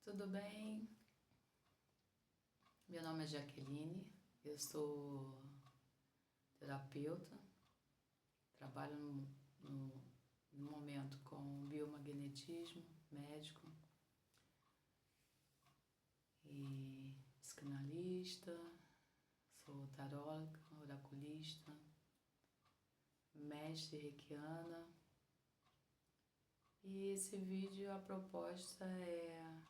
Tudo bem? Meu nome é Jaqueline, eu sou terapeuta, trabalho no momento com biomagnetismo, médico e psicanalista, sou taróloga, oraculista, mestre reikiana. E esse vídeo, a proposta é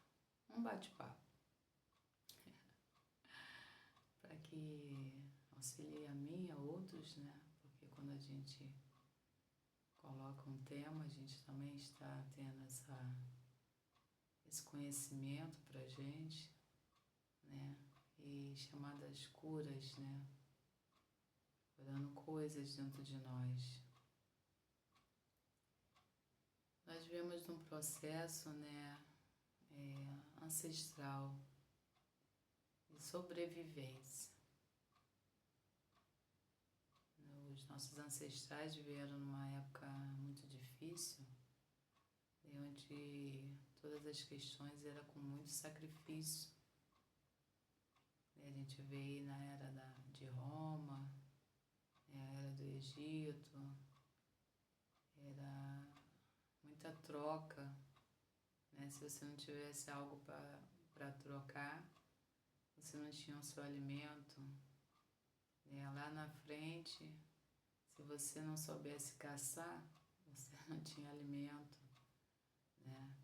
um bate-papo para que auxilie a mim e a outros, né? Porque quando a gente coloca um tema, a gente também está tendo esse conhecimento pra gente, né? E chamadas curas, né? Curando coisas dentro de nós. Nós vivemos num processo, né? Ancestral de sobrevivência. Os nossos ancestrais viveram numa época muito difícil, onde todas as questões eram com muito sacrifício. A gente vê na era de Roma, a era do Egito, era muita troca, né? Se você não tivesse algo para trocar, você não tinha o seu alimento. Lá na frente, se você não soubesse caçar, você não tinha alimento, né?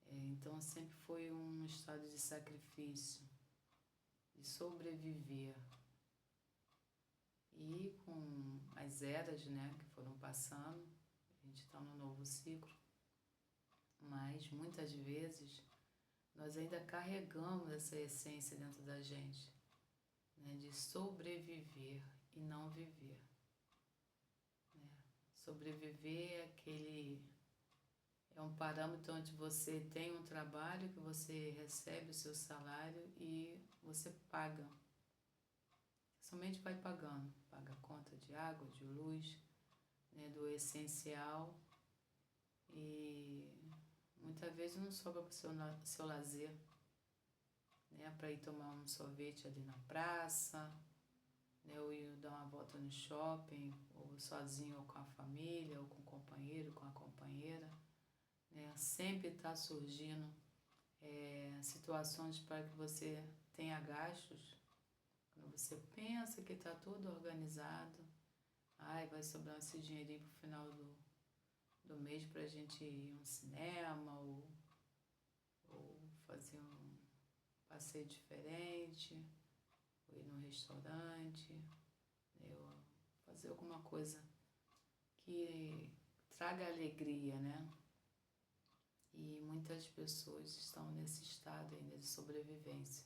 Então sempre foi um estado de sacrifício, de sobreviver. E com as eras, né, que foram passando, a gente está num novo ciclo, mas muitas vezes nós ainda carregamos essa essência dentro da gente, né, de sobreviver e não viver. Né? Sobreviver é um parâmetro onde você tem um trabalho, que você recebe o seu salário e você paga. Somente vai pagando, paga a conta de água, de luz, né, do essencial, e muitas vezes não sobra para o seu lazer, né, para ir tomar um sorvete ali na praça, né, ou ir dar uma volta no shopping, ou sozinho, ou com a família, ou com o companheiro, com a companheira. Né, sempre está surgindo situações para que você tenha gastos. Quando você pensa que está tudo organizado, vai sobrar esse dinheirinho pro final do mês pra gente ir a um cinema ou fazer um passeio diferente, ou ir num restaurante, ou fazer alguma coisa que traga alegria, né? E muitas pessoas estão nesse estado ainda de sobrevivência.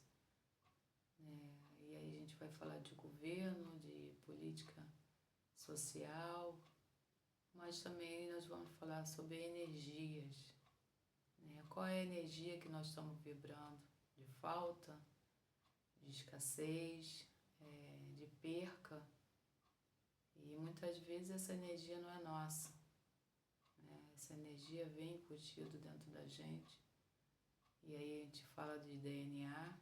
E aí a gente vai falar de governo, de política social, mas também nós vamos falar sobre energias. Né? Qual é a energia que nós estamos vibrando? De falta, de escassez, de perca. E muitas vezes essa energia não é nossa. Né? Essa energia vem embutido dentro da gente. E aí a gente fala de DNA,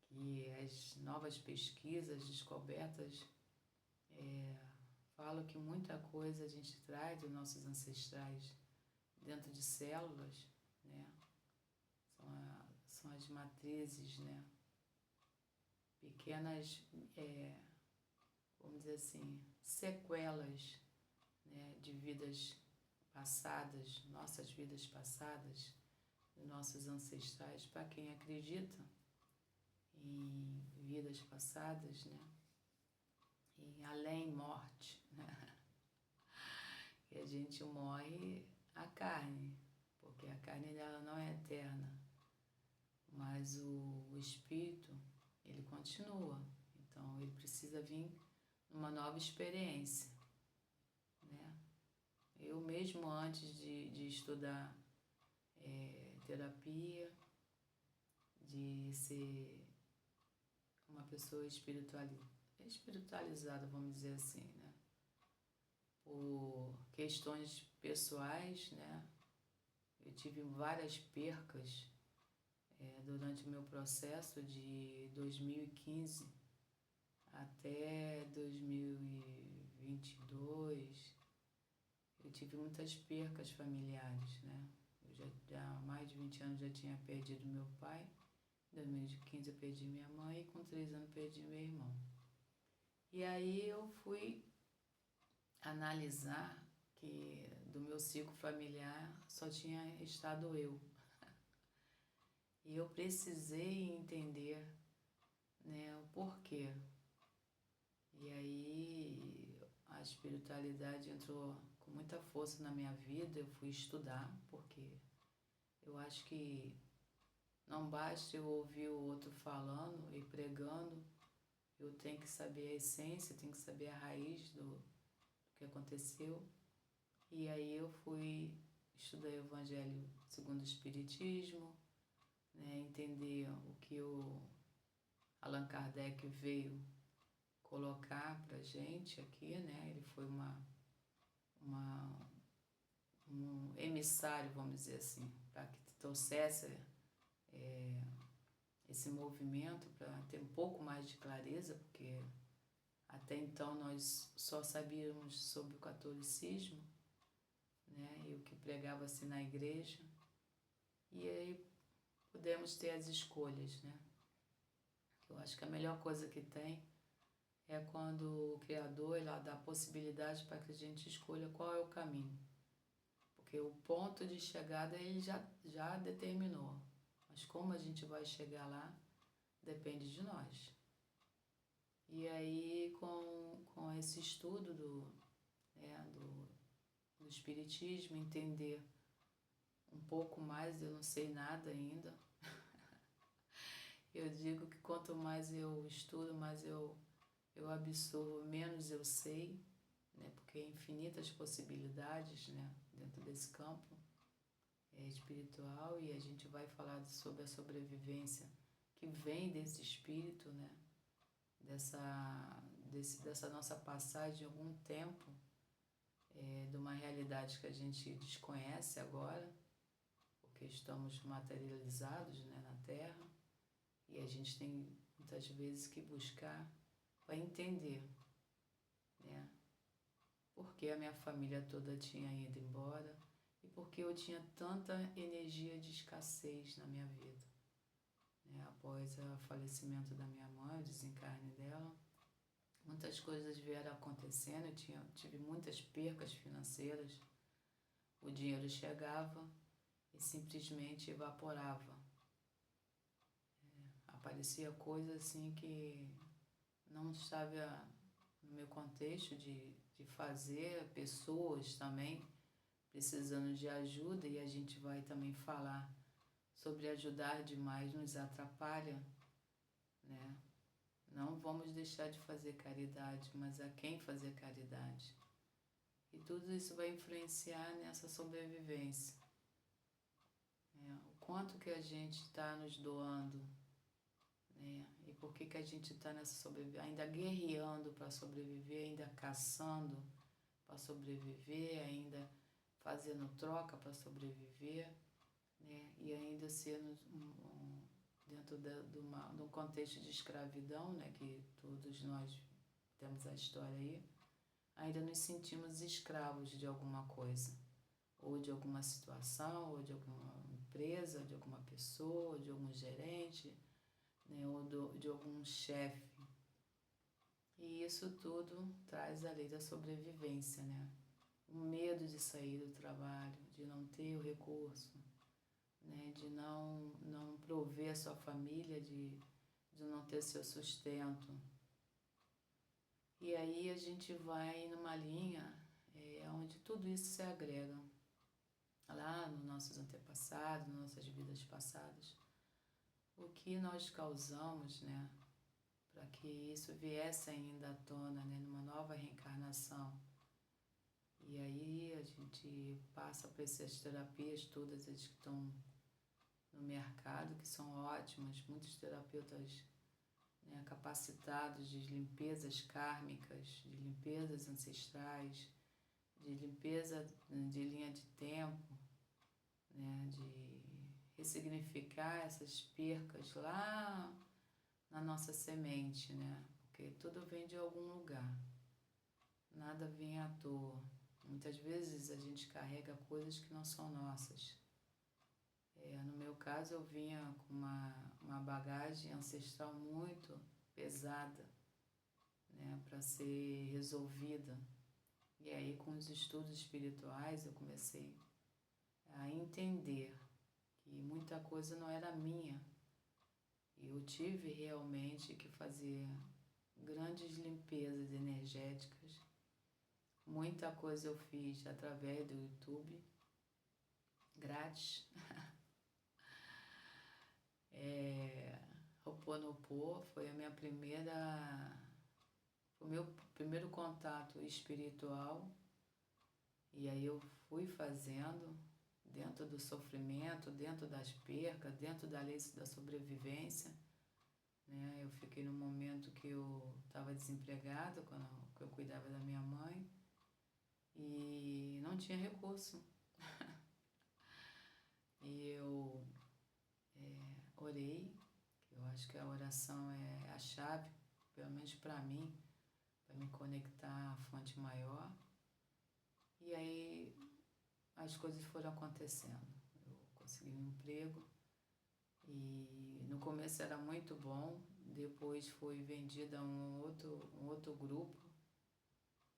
que as novas pesquisas, descobertas, falam que muita coisa a gente traz dos nossos ancestrais dentro de células, né? São as matrizes, né? Pequenas, vamos dizer assim, sequelas, né? De vidas passadas, nossas vidas passadas, dos nossos ancestrais. Para quem acredita em vidas passadas, né? Em além morte, né? E a gente morre a carne, porque a carne dela não é eterna, mas o espírito, ele continua. Então ele precisa vir numa nova experiência, né? Eu mesmo, antes de estudar terapia, de ser uma pessoa espiritualizada, vamos dizer assim, né? Por questões pessoais, né? Eu tive várias percas durante o meu processo de 2015 até 2022. Eu tive muitas percas familiares, né? Eu já há mais de 20 anos já tinha perdido meu pai. Em 2015 eu perdi minha mãe e com 3 anos perdi meu irmão. E aí eu fui analisar que do meu ciclo familiar só tinha estado eu. E eu precisei entender, né, o porquê. E aí a espiritualidade entrou com muita força na minha vida. Eu fui estudar, porque eu acho que não basta eu ouvir o outro falando e pregando, eu tenho que saber a essência, tenho que saber a raiz do que aconteceu. E aí eu fui estudar o Evangelho segundo o Espiritismo, né, entender o que o Allan Kardec veio colocar pra gente aqui, né? Ele foi um emissário, vamos dizer assim, para que trouxesse esse movimento para ter um pouco mais de clareza, porque até então nós só sabíamos sobre o catolicismo, né, e o que pregava-se na igreja, e aí pudemos ter as escolhas, né? Eu acho que a melhor coisa que tem é quando o Criador ele dá a possibilidade para que a gente escolha qual é o caminho, porque o ponto de chegada ele já determinou, mas como a gente vai chegar lá depende de nós. E aí com esse estudo do Espiritismo, entender um pouco mais, eu não sei nada ainda. Eu digo que quanto mais eu estudo, mais eu absorvo, menos eu sei, né? Porque infinitas possibilidades, né, dentro desse campo espiritual, e a gente vai falar sobre a sobrevivência que vem desse espírito, né? Dessa nossa passagem de algum tempo, de uma realidade que a gente desconhece agora, porque estamos materializados, né, na Terra, e a gente tem muitas vezes que buscar para entender, né, porque a minha família toda tinha ido embora e porque eu tinha tanta energia de escassez na minha vida, né, após o falecimento da minha mãe, o desencarne dela. Muitas coisas vieram acontecendo, eu tive muitas percas financeiras, o dinheiro chegava e simplesmente evaporava. Aparecia coisa assim que não estava no meu contexto de fazer, pessoas também precisando de ajuda, e a gente vai também falar sobre ajudar demais nos atrapalha, né? Não vamos deixar de fazer caridade, mas a quem fazer caridade? E tudo isso vai influenciar nessa sobrevivência. O quanto que a gente está nos doando, né? E por que a gente está nessa sobrevivência, ainda guerreando para sobreviver, ainda caçando para sobreviver, ainda fazendo troca para sobreviver, né? E ainda sendo dentro de um contexto de escravidão, né, que todos nós temos a história aí, ainda nos sentimos escravos de alguma coisa, ou de alguma situação, ou de alguma empresa, de alguma pessoa, de algum gerente, né, ou de algum chefe. E isso tudo traz a lei da sobrevivência, né? O medo de sair do trabalho, de não ter o recurso, né, de não prover a sua família, de não ter seu sustento. E aí a gente vai numa linha onde tudo isso se agrega. Lá nos nossos antepassados, nas nossas vidas passadas, o que nós causamos, né, para que isso viesse ainda à tona, né, numa nova reencarnação. E aí a gente passa por essas terapias todas as que estão no mercado, que são ótimas, muitos terapeutas, né, capacitados de limpezas kármicas, de limpezas ancestrais, de limpeza de linha de tempo, né, de ressignificar essas percas lá na nossa semente, né? Porque tudo vem de algum lugar, nada vem à toa. Muitas vezes a gente carrega coisas que não são nossas. No meu caso, eu vinha com uma bagagem ancestral muito pesada, né, para ser resolvida. E aí, com os estudos espirituais, eu comecei a entender que muita coisa não era minha. E eu tive realmente que fazer grandes limpezas energéticas. Muita coisa eu fiz através do YouTube, grátis. Ho'oponopono foi a minha o meu primeiro contato espiritual. E aí eu fui fazendo dentro do sofrimento, dentro das percas, dentro da lei da sobrevivência, né? Eu fiquei num momento que eu estava desempregada, quando eu cuidava da minha mãe, e não tinha recurso. E eu orei, que eu acho que a oração é a chave, pelo menos para mim, para me conectar à fonte maior. E aí as coisas foram acontecendo. Eu consegui um emprego e no começo era muito bom, depois fui vendida a um outro grupo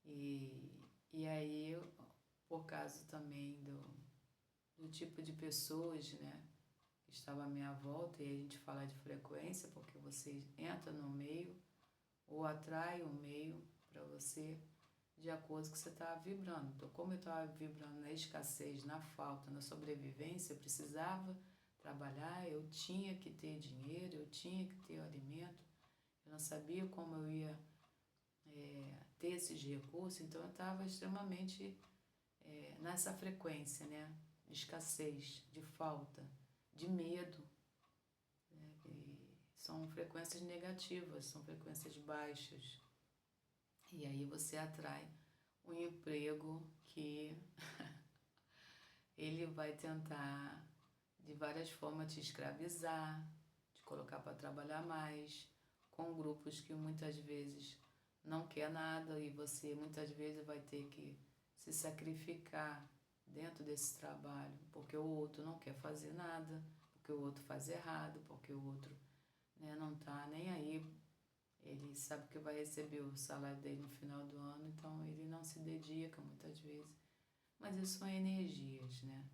e aí, por causa também do tipo de pessoas, né, que estava à minha volta, e a gente fala de frequência porque você entra no meio ou atrai um meio para você de acordo com o que você está vibrando. Então, como eu estava vibrando na escassez, na falta, na sobrevivência, eu precisava trabalhar, eu tinha que ter dinheiro, eu tinha que ter o alimento, eu não sabia como eu ia ter esses recursos, então eu estava extremamente nessa frequência, né? De escassez, de falta, de medo, né? E são frequências negativas, são frequências baixas. E aí você atrai um emprego que ele vai tentar de várias formas te escravizar, te colocar para trabalhar mais, com grupos que muitas vezes não quer nada e você muitas vezes vai ter que se sacrificar dentro desse trabalho, porque o outro não quer fazer nada, porque o outro faz errado, porque o outro, né, não está nem aí. Ele sabe que vai receber o salário dele no final do ano, então ele não se dedica muitas vezes. Mas isso são energias, né?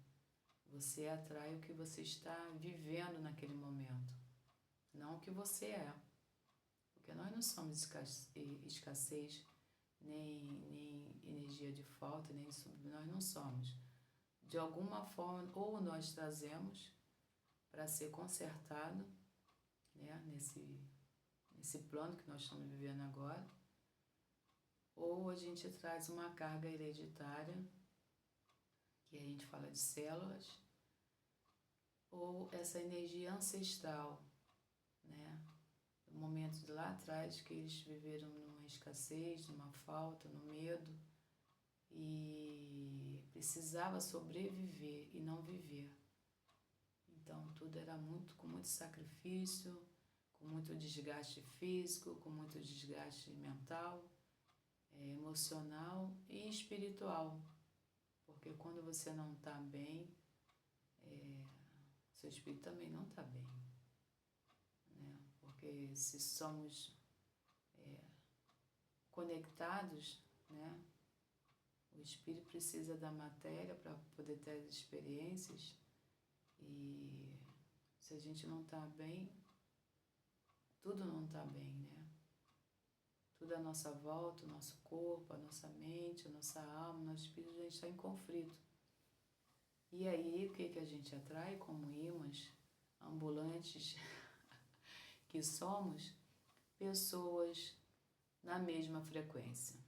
Você atrai o que você está vivendo naquele momento, não o que você é. Porque nós não somos escassez, nem energia de falta, nem nós não somos. De alguma forma, ou nós trazemos para ser consertado, né, nesse plano que nós estamos vivendo agora, ou a gente traz uma carga hereditária, que a gente fala de células, ou essa energia ancestral, né? Momentos de lá atrás que eles viveram numa escassez, numa falta, no medo, e precisava sobreviver e não viver. Então tudo era com muito sacrifício, com muito desgaste físico, com muito desgaste mental, emocional e espiritual. Porque quando você não está bem, seu espírito também não está bem, né? Porque se somos conectados, né? O espírito precisa da matéria para poder ter as experiências, e se a gente não está bem, tudo não está bem, né? Tudo à nossa volta, o nosso corpo, a nossa mente, a nossa alma, o nosso espírito, a gente está em conflito. E aí, o que a gente atrai como imãs ambulantes que somos? Pessoas na mesma frequência.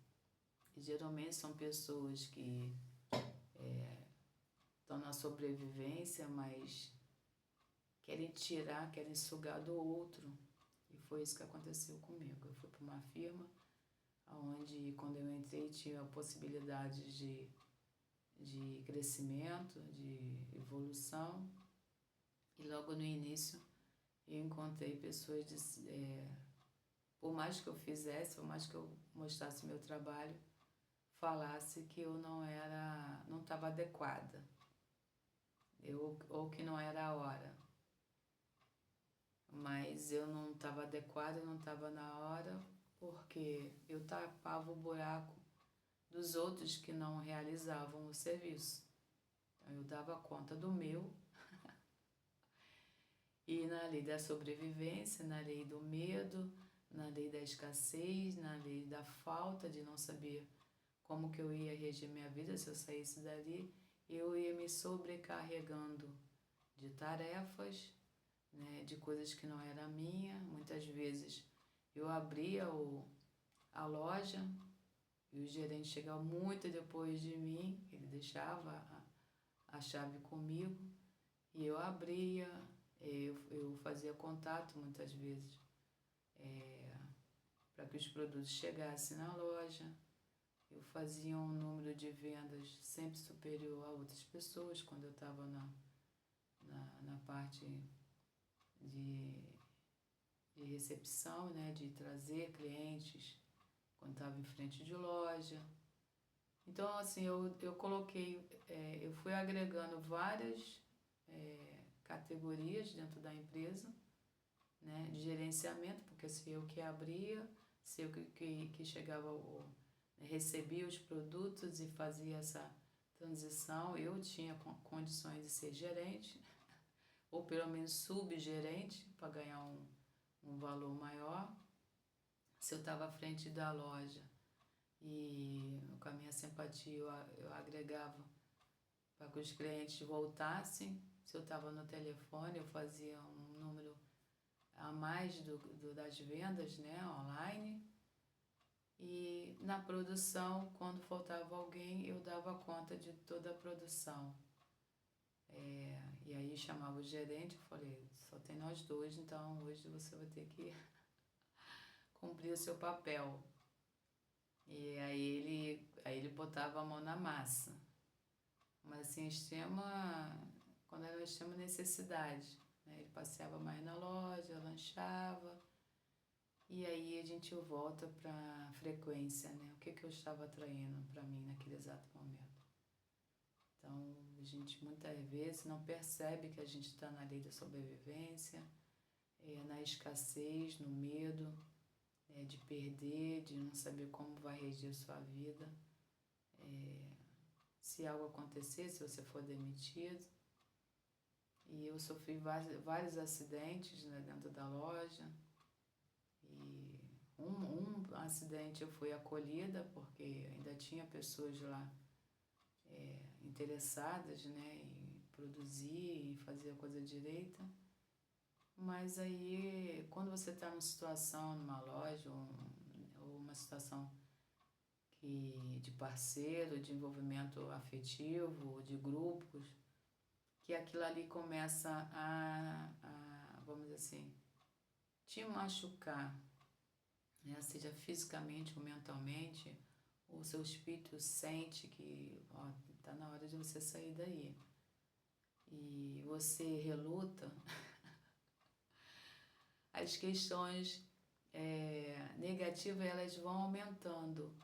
E geralmente são pessoas que estão na sobrevivência, mas querem tirar, querem sugar do outro. E foi isso que aconteceu comigo. Eu fui para uma firma onde, quando eu entrei, tinha a possibilidade de crescimento, de evolução. E logo no início eu encontrei pessoas, por mais que eu fizesse, por mais que eu mostrasse meu trabalho, falasse que eu não estava adequada, ou que não era a hora. Mas eu não estava adequada, não estava na hora, porque eu tapava o buraco dos outros que não realizavam o serviço. Então eu dava conta do meu, e na lei da sobrevivência, na lei do medo, na lei da escassez, na lei da falta, de não saber como que eu ia reger minha vida se eu saísse dali, eu ia me sobrecarregando de tarefas, né, de coisas que não era minha. Muitas vezes eu abria a loja e o gerente chegava muito depois de mim, ele deixava a chave comigo e eu abria, eu fazia contato muitas vezes para que os produtos chegassem na loja. Eu fazia um número de vendas sempre superior a outras pessoas quando eu estava na parte de recepção, né, de trazer clientes, quando estava em frente de loja. Então, assim, eu coloquei, eu fui agregando várias categorias dentro da empresa, né, de gerenciamento, porque se eu que abria, se eu que chegava, recebia os produtos e fazia essa transição, eu tinha condições de ser gerente, ou pelo menos subgerente, para ganhar um valor maior. Se eu estava à frente da loja e com a minha simpatia eu agregava para que os clientes voltassem. Se eu estava no telefone, eu fazia um número a mais das vendas, né, online. E na produção, quando faltava alguém, eu dava conta de toda a produção. E aí chamava o gerente e falei, só tem nós dois, então hoje você vai ter que cumprir o seu papel. E aí ele botava a mão na massa. Mas assim, quando era extrema necessidade, né? Ele passeava mais na loja, lanchava, e aí a gente volta para a frequência, né? O que eu estava atraindo para mim naquele exato momento. Então, a gente muitas vezes não percebe que a gente está na lei da sobrevivência, na escassez, no medo, de perder, de não saber como vai reger sua vida. Se algo acontecer, se você for demitido. E eu sofri vários acidentes, né, dentro da loja. E um acidente eu fui acolhida, porque ainda tinha pessoas lá interessadas, né, em produzir, em fazer a coisa direita. Mas aí, quando você está numa situação, numa loja, ou uma situação de parceiro, de envolvimento afetivo, de grupos, que aquilo ali começa vamos dizer assim, te machucar, né? Seja fisicamente ou mentalmente, o seu espírito sente que está na hora de você sair daí. E você reluta, as questões negativas elas vão aumentando.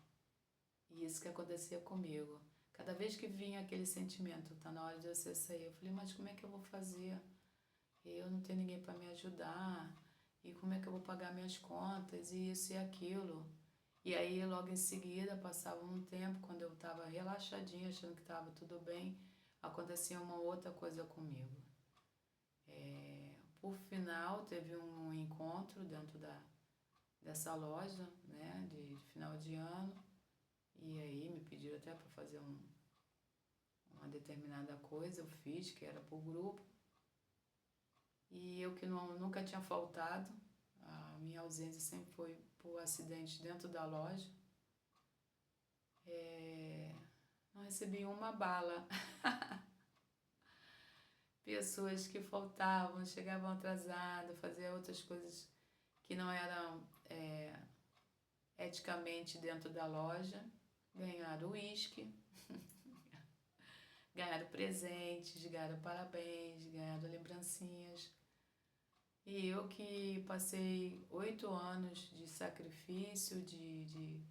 E isso que acontecia comigo. Cada vez que vinha aquele sentimento, tá na hora de você sair, eu falei, mas como é que eu vou fazer? Eu não tenho ninguém para me ajudar, e como é que eu vou pagar minhas contas, e isso e aquilo. E aí logo em seguida, passava um tempo, quando eu estava relaxadinha, achando que estava tudo bem, acontecia uma outra coisa comigo. Por final, teve um encontro dentro dessa loja, né, de final de ano, e aí me pediram até para fazer uma determinada coisa, eu fiz, que era por grupo. E eu que nunca tinha faltado, a minha ausência sempre foi por acidente dentro da loja. Não recebi uma bala. Pessoas que faltavam, chegavam atrasadas, faziam outras coisas que não eram eticamente dentro da loja, ganharam uísque, ganharam presentes, ganharam parabéns, ganharam lembrancinhas. E eu que passei 8 anos de sacrifício, de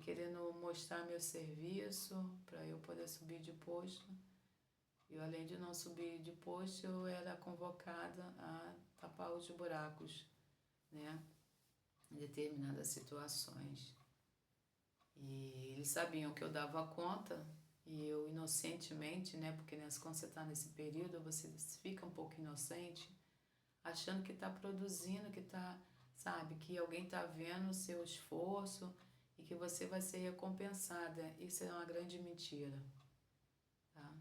querendo mostrar meu serviço para eu poder subir de posto. E além de não subir de posto, eu era convocada a tapar os buracos, né, em determinadas situações. E eles sabiam que eu dava conta, e eu inocentemente, né, porque quando você está nesse período, você fica um pouco inocente, achando que está produzindo, que está, sabe, que alguém está vendo o seu esforço e que você vai ser recompensada. Isso é uma grande mentira, tá?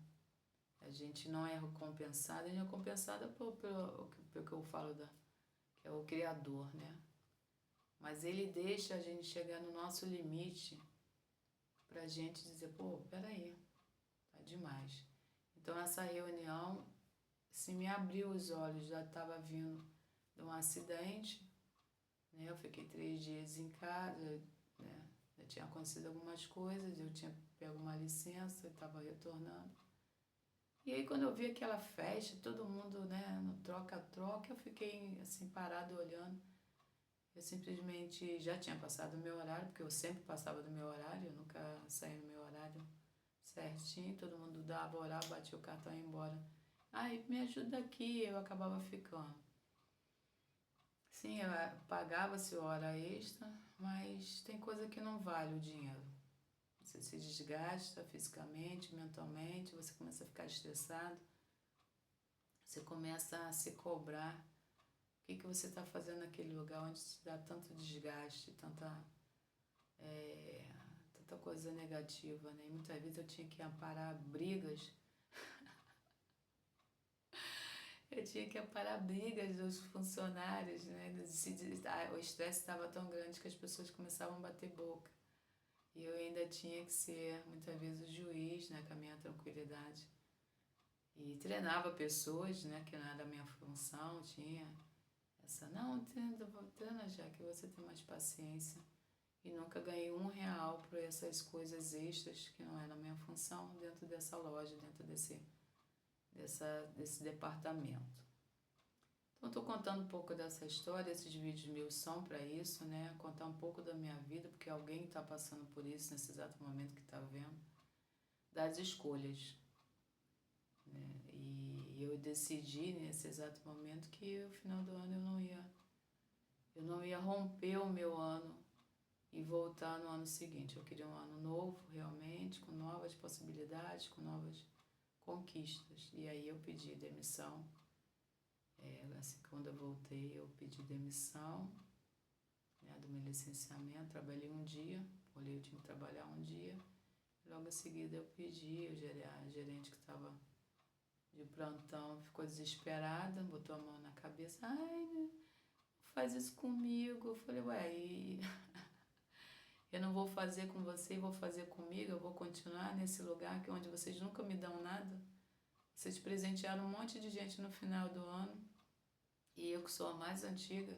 A gente não é recompensada, a gente é recompensada pelo que eu falo, que é o Criador, né? Mas Ele deixa a gente chegar no nosso limite pra gente dizer, pô, peraí, tá demais. Então essa reunião, se me abriu os olhos, já estava vindo de um acidente, né? Eu fiquei 3 dias em casa, né? Já tinha acontecido algumas coisas, eu tinha pego uma licença, eu estava retornando. E aí quando eu vi aquela festa, todo mundo, né, no troca-troca, eu fiquei assim parado olhando. Eu simplesmente já tinha passado o meu horário, porque eu sempre passava do meu horário, eu nunca saía no meu horário certinho, todo mundo dava horário, batia o cartão e ia embora. Ai, me ajuda aqui, eu acabava ficando. Sim, eu pagava-se hora extra, mas tem coisa que não vale o dinheiro. Você se desgasta fisicamente, mentalmente, você começa a ficar estressado, você começa a se cobrar. O que você está fazendo naquele lugar onde te dá tanto desgaste, tanta coisa negativa, né? E muitas vezes eu tinha que aparar brigas. Eu tinha que aparar brigas dos funcionários, né? O estresse estava tão grande que as pessoas começavam a bater boca. E eu ainda tinha que ser, muitas vezes, o juiz, né? Com a minha tranquilidade. E treinava pessoas, né? Que não era a minha função, tinha essa, não, treina já, que você tem mais paciência. E nunca ganhei R$1 por essas coisas extras que não eram a minha função dentro dessa loja, dentro desse departamento. Então, estou contando um pouco dessa história, esses vídeos meus são para isso, né? Contar um pouco da minha vida, porque alguém está passando por isso nesse exato momento que está vendo, das escolhas, né? E eu decidi nesse exato momento que no final do ano eu não ia romper o meu ano e voltar no ano seguinte. Eu queria um ano novo, realmente, com novas possibilidades, com novas conquistas. E aí eu pedi demissão. Assim, quando eu voltei, eu pedi demissão, né, do meu licenciamento. Trabalhei um dia, olhei, eu tinha que trabalhar um dia. Logo em seguida eu pedi, a gerente que estava de plantão ficou desesperada, botou a mão na cabeça. Ai, não faz isso comigo. Eu falei, ué, eu não vou fazer com você e vou fazer comigo, eu vou continuar nesse lugar que onde vocês nunca me dão nada. Vocês presentearam um monte de gente no final do ano e eu que sou a mais antiga,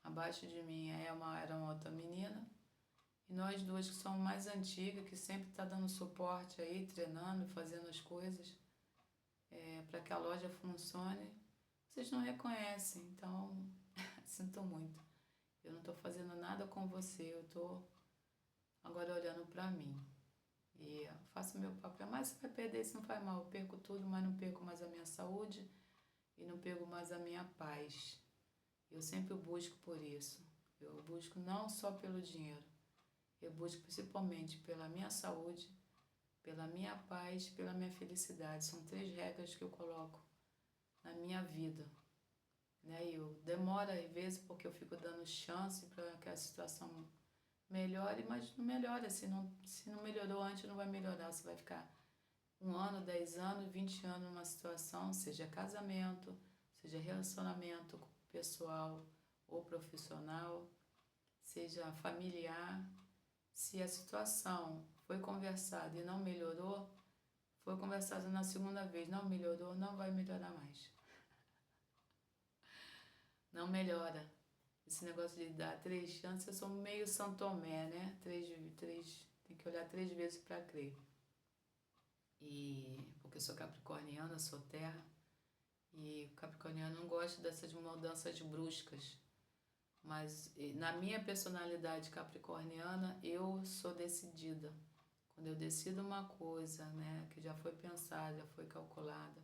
abaixo de mim era uma outra menina e nós duas que somos mais antigas, que sempre está dando suporte aí, treinando, fazendo as coisas para que a loja funcione, vocês não reconhecem, então sinto muito. Eu não estou fazendo nada com você, eu estou agora olhando para mim. E faço meu papel, mas você vai perder, isso não faz mal, eu perco tudo, mas não perco mais a minha saúde e não perco mais a minha paz. Eu sempre busco por isso. Eu busco não só pelo dinheiro, eu busco principalmente pela minha saúde, pela minha paz, pela minha felicidade. São 3 regras que eu coloco na minha vida, né? E eu demoro às vezes porque eu fico dando chance para que a situação melhore, mas não melhora. Se não melhorou antes, não vai melhorar. Você vai ficar 1 ano, 10 anos, 20 anos numa situação, seja casamento, seja relacionamento pessoal ou profissional, seja familiar. Se a situação foi conversada e não melhorou, foi conversada na segunda vez, não melhorou, não vai melhorar mais. Não melhora. Esse negócio de dar 3 chances, eu sou meio São Tomé, né? Tem que olhar 3 vezes para crer. e porque eu sou capricorniana, sou terra, e o capricorniano não gosta dessas mudanças bruscas, mas na minha personalidade capricorniana eu sou decidida. Quando eu decido uma coisa, né, que já foi pensada, já foi calculada,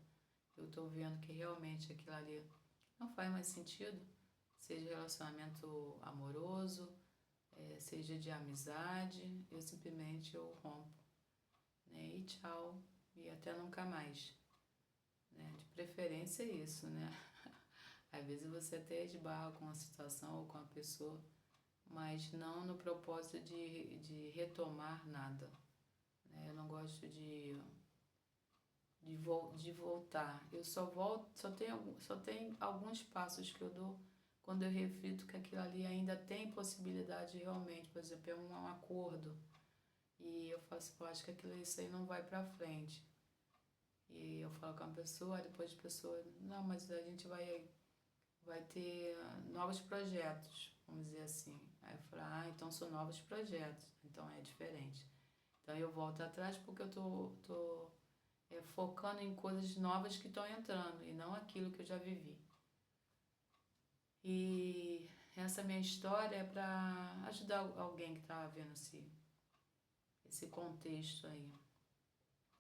eu estou vendo que realmente aquilo ali não faz mais sentido, seja relacionamento amoroso, seja de amizade, eu simplesmente eu rompo, né, e tchau, e até nunca mais, né, de preferência é isso, né. Às vezes você até esbarra com a situação ou com a pessoa, mas não no propósito de retomar nada, né, eu não gosto de voltar. Eu só volto, só tem alguns passos que eu dou quando eu reflito que aquilo ali ainda tem possibilidade realmente, por exemplo, é um acordo. E eu faço, pô, acho que isso aí não vai pra frente. E eu falo com a pessoa, depois a pessoa, não, mas a gente vai ter novos projetos, vamos dizer assim. Aí eu falo, ah, então são novos projetos, então é diferente. Então eu volto atrás porque eu tô focando em coisas novas que estão entrando e não aquilo que eu já vivi. E essa minha história é para ajudar alguém que está vendo esse contexto aí.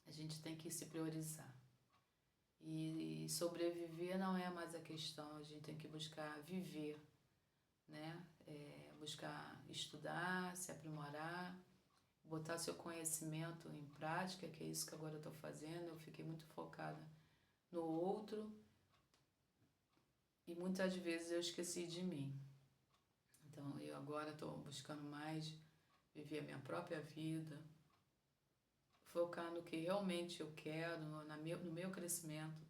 A gente tem que se priorizar. E sobreviver não é mais a questão, a gente tem que buscar viver, né? Buscar estudar, se aprimorar, botar seu conhecimento em prática, que é isso que agora eu estou fazendo. Eu fiquei muito focada no outro e muitas vezes eu esqueci de mim. Então eu agora estou buscando mais viver a minha própria vida, focar no que realmente eu quero, no meu crescimento,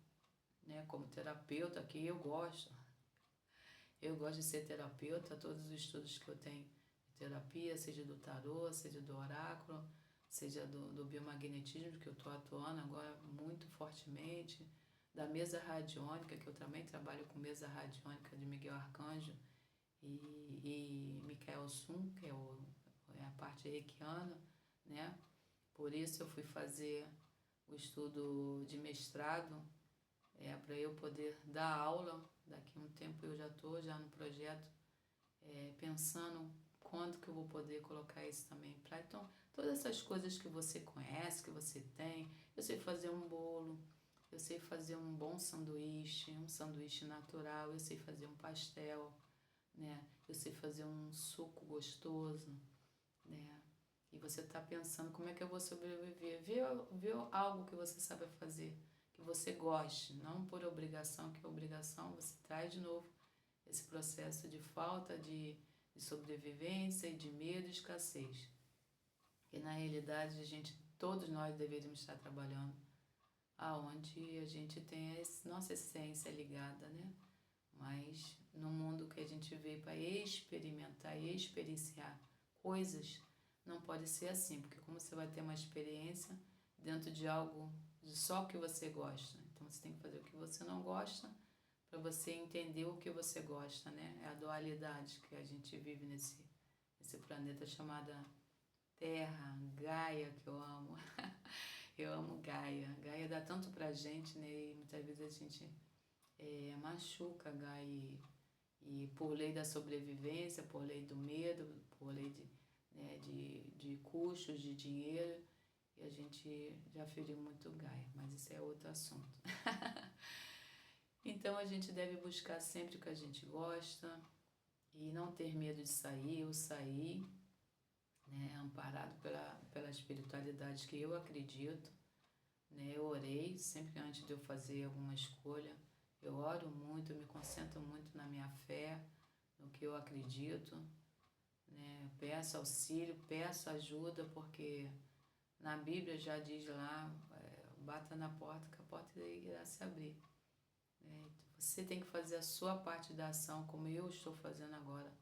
né? Como terapeuta, que eu gosto. Eu gosto de ser terapeuta, todos os estudos que eu tenho de terapia, seja do tarô, seja do oráculo, seja do biomagnetismo, que eu estou atuando agora muito fortemente, da mesa radiônica, que eu também trabalho com mesa radiônica de Miguel Arcanjo e Michael Sun, que é a parte reikiana, né? Por isso eu fui fazer o estudo de mestrado, para eu poder dar aula. Daqui a um tempo eu já estou no projeto, pensando quando que eu vou poder colocar isso também em prática. Então, todas essas coisas que você conhece, que você tem, eu sei fazer um bolo, eu sei fazer um bom sanduíche, um sanduíche natural, eu sei fazer um pastel, né? Eu sei fazer um suco gostoso, né? E você está pensando como é que eu vou sobreviver. Vê algo que você sabe fazer, que você goste, não por obrigação, que obrigação você traz de novo esse processo de falta de sobrevivência e de medo e escassez. E na realidade todos nós deveríamos estar trabalhando aonde a gente tem a nossa essência ligada, né? Mas no mundo que a gente veio para experimentar e experienciar coisas, não pode ser assim, porque como você vai ter uma experiência dentro de algo de só que você gosta, então você tem que fazer o que você não gosta para você entender o que você gosta, né? É a dualidade que a gente vive nesse planeta chamada Terra, Gaia, que eu amo. Eu amo Gaia. Gaia dá tanto pra gente, né? E muitas vezes a gente machuca Gaia e por lei da sobrevivência, por lei do medo, por lei de custos, de dinheiro, e a gente já feriu muito Gaia, mas isso é outro assunto. Então a gente deve buscar sempre o que a gente gosta e não ter medo de sair. Eu saí, né, amparado pela espiritualidade que eu acredito, né? Eu orei sempre antes de eu fazer alguma escolha. Eu oro muito, eu me concentro muito na minha fé, no que eu acredito, né? Peço auxílio, peço ajuda, porque na Bíblia já diz lá, bata na porta que a porta irá se abrir. Né? Você tem que fazer a sua parte da ação, como eu estou fazendo agora,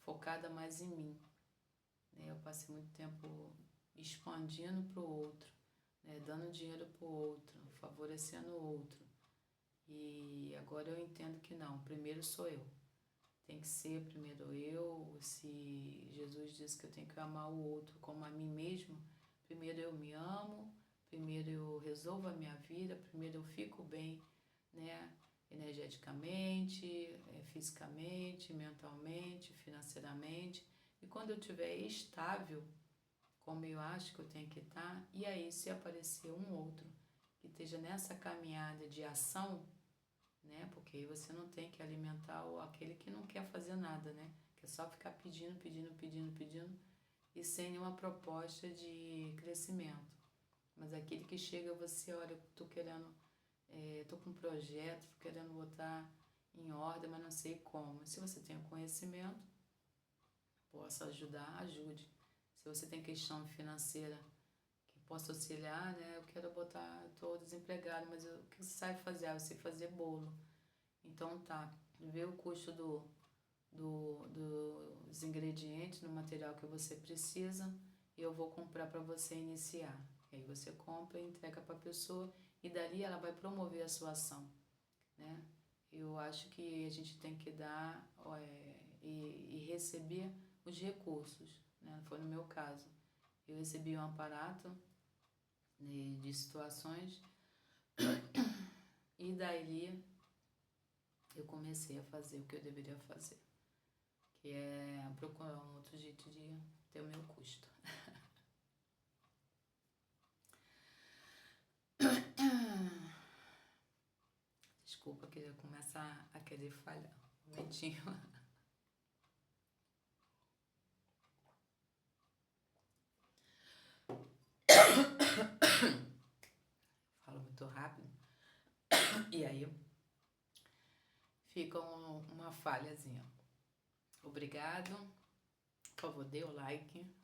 focada mais em mim. Né? Eu passei muito tempo expandindo para o outro, né? Dando dinheiro para o outro, favorecendo o outro. E agora eu entendo que não, primeiro sou eu. Tem que ser primeiro eu. Se Jesus disse que eu tenho que amar o outro como a mim mesmo, Primeiro eu me amo, primeiro eu resolvo a minha vida, primeiro eu fico bem, né? Energeticamente, fisicamente, mentalmente, financeiramente. E quando eu estiver estável, como eu acho que eu tenho que estar, e aí se aparecer um outro que esteja nessa caminhada de ação, né? Porque aí você não tem que alimentar aquele que não quer fazer nada, né? Que é só ficar pedindo, pedindo, pedindo, pedindo e sem nenhuma proposta de crescimento. Mas aquele que chega, você, olha, tô querendo, tô com um projeto, tô querendo botar em ordem, mas não sei como. Se você tem conhecimento, possa ajudar, ajude. Se você tem questão financeira que possa auxiliar, né? Eu quero botar, tô desempregado, mas o que você sabe fazer? Eu sei fazer bolo. Então tá, vê o custo dos ingredientes, do material que você precisa e eu vou comprar para você iniciar. E aí você compra e entrega para a pessoa e dali ela vai promover a sua ação, né? Eu acho que a gente tem que dar e receber os recursos, né? Foi no meu caso. Eu recebi um aparato de situações e daí eu comecei a fazer o que eu deveria fazer, que é procurar um outro jeito de ter o meu custo. Desculpa que eu começo a querer falhar. Um momentinho. Falo muito rápido. E aí fica uma falhazinha. Obrigado. Por favor, dê o like.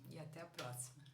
E até a próxima.